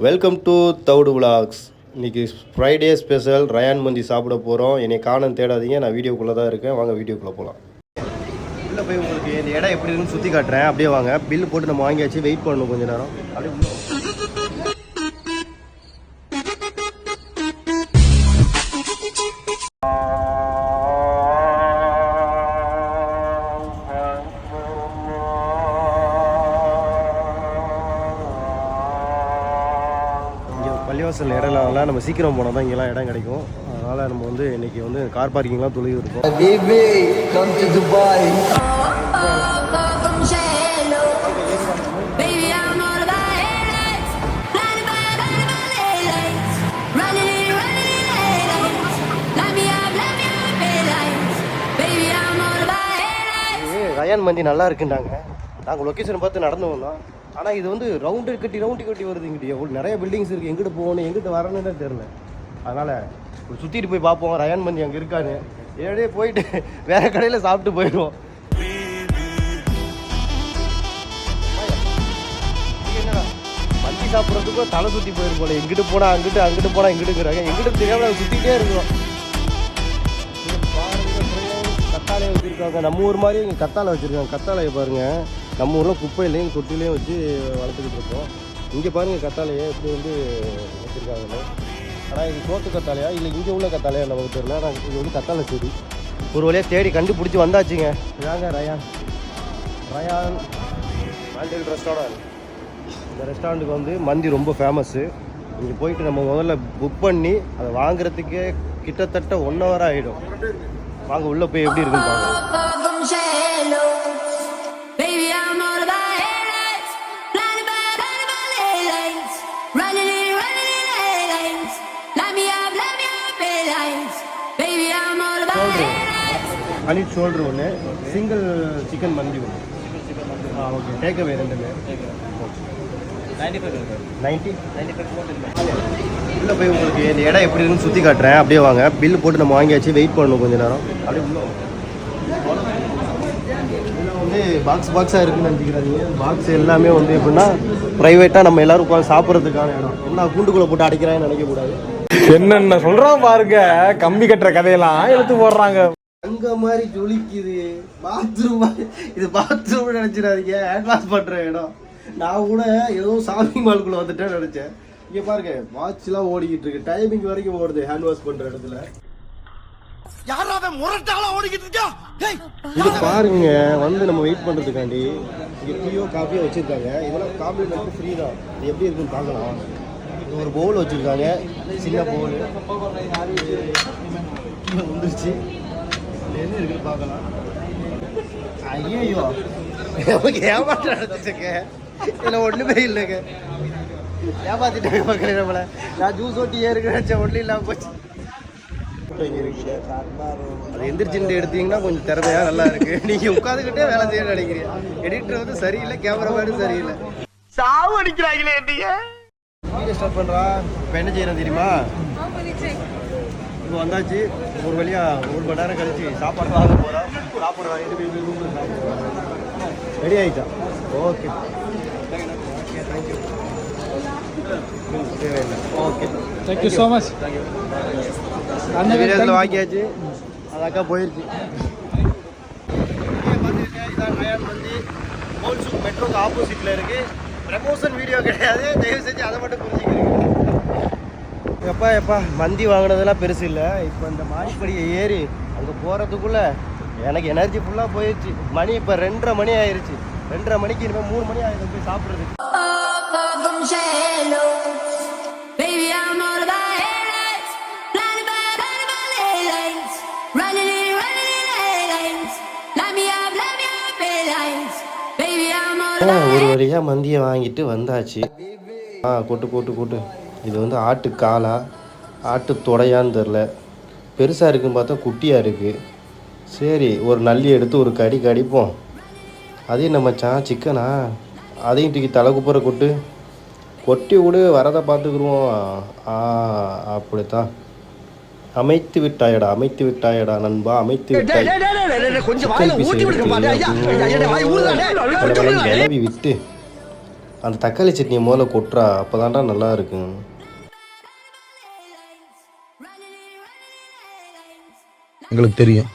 Welcome to Thavudu vlogs. இன்றைக்கி Friday special ரயான் மந்தி சாப்பிட போகிறோம். என்னை காணம் தேடாதீங்க, நான் வீடியோக்குள்ளே தான் இருக்கேன். வாங்க வீடியோக்குள்ளே போகலாம். உள்ளே போய் உங்களுக்கு இந்த இடம் எப்படி இருக்குன்னு சுற்றி காட்டுறேன். அப்படியே வாங்க. பில்லு போட்டு நம்ம வாங்கியாச்சு. வெயிட் பண்ணணும் கொஞ்சம் நேரம். அப்படியே பள்ளிவாசல் இடம்லாம் நம்ம சீக்கிரம் போனால் தான் இங்கெல்லாம் இடம் கிடைக்கும். அதனால் நம்ம வந்து இன்றைக்கி வந்து கார் பார்க்கிங்லாம் தொலைவு இருக்கும். ரயான் மந்தி நல்லா இருக்குண்டாங்க. நாங்கள் லொக்கேஷன் பார்த்து நடந்து வந்தோம். ஆனால் இது வந்து ரவுண்டு கட்டி வருது. இங்கிட்ட எவ்வளோ நிறைய பில்டிங்ஸ் இருக்குது. எங்கிட்ட போகணும் எங்கிட்ட வரணுன்னு தெரில. அதனால் சுற்றிட்டு போய் பார்ப்போம் ரயான் மந்தி அங்கே இருக்கான்னு. ஏழே போயிட்டு வேறு கடையில் சாப்பிட்டு போயிடுவோம். என்னடா மந்தி சாப்பிட்றதுக்கும் தலை சுற்றி போயிடும் போல. எங்கிட்டு போனால் அங்கிட்டு போனால் இருக்கிறாங்க. எங்கிட்ட தெரியாமல் சுற்றிக்கிட்டே இருக்கிறோம். கத்தாழையை வச்சுருக்காங்க. நம்ம ஊர் மாதிரி இங்கே கத்தாழை வச்சுருக்காங்க. கத்தாழையை பாருங்கள். நம்ம ஊரில் குப்பையிலையும் கொட்டிலையும் வச்சு வளர்த்துக்கிட்டு இருக்கோம். இங்கே பாருங்கள் கத்தாழையை எப்படி வந்து வச்சுருக்காங்கன்னு. ஆனால் இது சோத்து கத்தாழையா இல்லை இங்கே உள்ள கத்தாழையா நமக்கு தெரியல. ஆனால் இது வந்து கத்தாழை செடி. ஒரு வழியாக தேடி கண்டுபிடிச்சி வந்தாச்சுங்க. இதாங்க ரயான் மாண்டல் ரெஸ்டாரண்ட். இந்த ரெஸ்டாரண்ட்டுக்கு வந்து மந்தி ரொம்ப ஃபேமஸ்ஸு. இங்கே போயிட்டு நம்ம முதல்ல புக் பண்ணி அதை வாங்குறதுக்கே கிட்டத்தட்ட 1 hour ஆகிடும். வாங்க உள்ளே போய் எப்படி இருக்குன்னு பாருங்க. அனிட் ஷோல்டர் ஒன்று, சிங்கிள் சிக்கன் மந்தி ஒன்று. ஓகே, டேக் அவே ரெண்டுமே 90. உள்ளே போய் உங்களுக்கு இந்த இடம் எப்படி இருக்குன்னு சுற்றி காட்டுறேன். அப்படியே வாங்க. பில்லு போட்டு நம்ம வாங்கியாச்சு. வெயிட் பண்ணணும் கொஞ்சம் நேரம். அப்படியே உள்ள வந்து பாக்ஸாக இருக்குன்னு நினச்சிக்கிறாங்க. பாக்ஸ் எல்லாமே வந்து எப்படின்னா ப்ரைவேட்டாக நம்ம எல்லோரும் உட்காந்து சாப்பிட்றதுக்கான இடம். என்ன கூண்டுக்குள்ளே போட்டு அடைக்கிறான்னு நினைக்கக்கூடாது. என்னென்ன சொல்கிறான் பாருங்க. கம்பி கட்டுற கதையெல்லாம் எடுத்து போடுறாங்க. அங்கே மாதிரி ஜொலிக்குது. பாத்ரூம் இது பாத்ரூம் நினச்சிடாதீங்க. ஹேண்ட் வாஷ் பண்ணுற இடம். நான் கூட ஏதோ ஷாப்பிங் மால்குள்ளே வந்துட்டேன்னு நினச்சேன். இங்கே பாருங்க வாட்ச்லாம் ஓடிக்கிட்டு இருக்கு. டைமிங் வரைக்கும் ஓடுது ஹேண்ட் வாஷ் பண்ணுற இடத்துல. இது பாருங்க வந்து நம்ம வெயிட் பண்ணுறதுக்காண்டி இங்கே டீயோ காஃபியோ வச்சுருக்காங்க. இதெல்லாம் காம்ப்ளிமெண்ட்ரி ஃப்ரீ தான். இது எப்படி இருக்குன்னு பார்க்கலாம். இது ஒரு பவுல் வச்சுருக்காங்க, சின்ன பவுல் வந்துருச்சு. என்ன இருக்குன்னு பார்க்கலாம். ஐயோ நமக்கு ஏமாற்ற நடந்துச்சுங்க. இதில் ஒன்றுமே இல்லைங்க. ஏமாத்திட்டாங்க மக்களே நம்மளை. நான் ஜூஸ் ஓட்டி ஏறுக்கிறேன் ஒன்றும் இல்லாமல் போச்சு. அது எந்திரிச்சுட்டு எடுத்தீங்கன்னா கொஞ்சம் திறமையாக நல்லா இருக்கு. நீங்கள் உட்காந்துக்கிட்டே வேலை செய்ய நினைக்கிறீங்க. எடிட்டர் வந்து சரியில்லை, கேமராமேனும் சரியில்லை. சாவு அடிக்கிறாங்களே. வீடியோ ஸ்டார்ட் பண்ணுறா. இப்போ என்ன செய்யணும் தெரியுமா? இப்போ வந்தாச்சு. ஒரு வழியாக 1 மணி நேரம் கழிச்சு சாப்பாடு வாங்க போகிறோம். சாப்பாடு வாங்கிட்டு ரெடி ஆகிட்டா. Okay thank you. தேவையில்லை. Okay thank you so much. அந்த வீடியோவில் வாங்கியாச்சு. அதாக்கா போயிடுச்சு. இதான் ரயான் மந்தி. ஹோல்சூக் மெட்ரோக்கு ஆப்போசிட்டில் இருக்குது. ப்ரமோஷன் வீடியோ கிடையாது, தயவு செஞ்சு அதை மட்டும் புரிஞ்சுக்கிறீங்க. எப்பா மந்தி வாங்கினதெல்லாம் பெருசு இல்லை. இப்போ இந்த மாடிப்படியை ஏறி அங்கே போகிறதுக்குள்ளே எனக்கு எனர்ஜி ஃபுல்லாக போயிடுச்சு. மணி இப்போ 2:30 மணி ஆயிடுச்சு. 2:30 மணிக்கு இனிமேல் 3 மணி ஆயிடும் போய் சாப்பிட்றதுக்கு. ஒரு வழியாக மந்தியை வாங்கிட்டு வந்தாச்சு. கொட்டு. இது வந்து ஆட்டு காலா ஆட்டு தொடையான்னு தெரில. பெருசாக இருக்குன்னு பார்த்தா குட்டியாக இருக்குது. சரி ஒரு நல்லி எடுத்து ஒரு கடிப்போம். அதையும் நம்ம சிக்கனா அதையும் தூக்கி தலை குப்புற கொட்டி விடு. வரதை பார்த்துக்குருவோம். அப்படித்தான். அமைத்து விட்டாயடா நண்பா, அமைத்து விட்டாய். கிளவி விட்டு அந்த தக்காளி சட்னியை முதல்ல கொட்டுறா, அப்போ தான்டா நல்லா இருக்கும். எங்களுக்கு தெரியும்.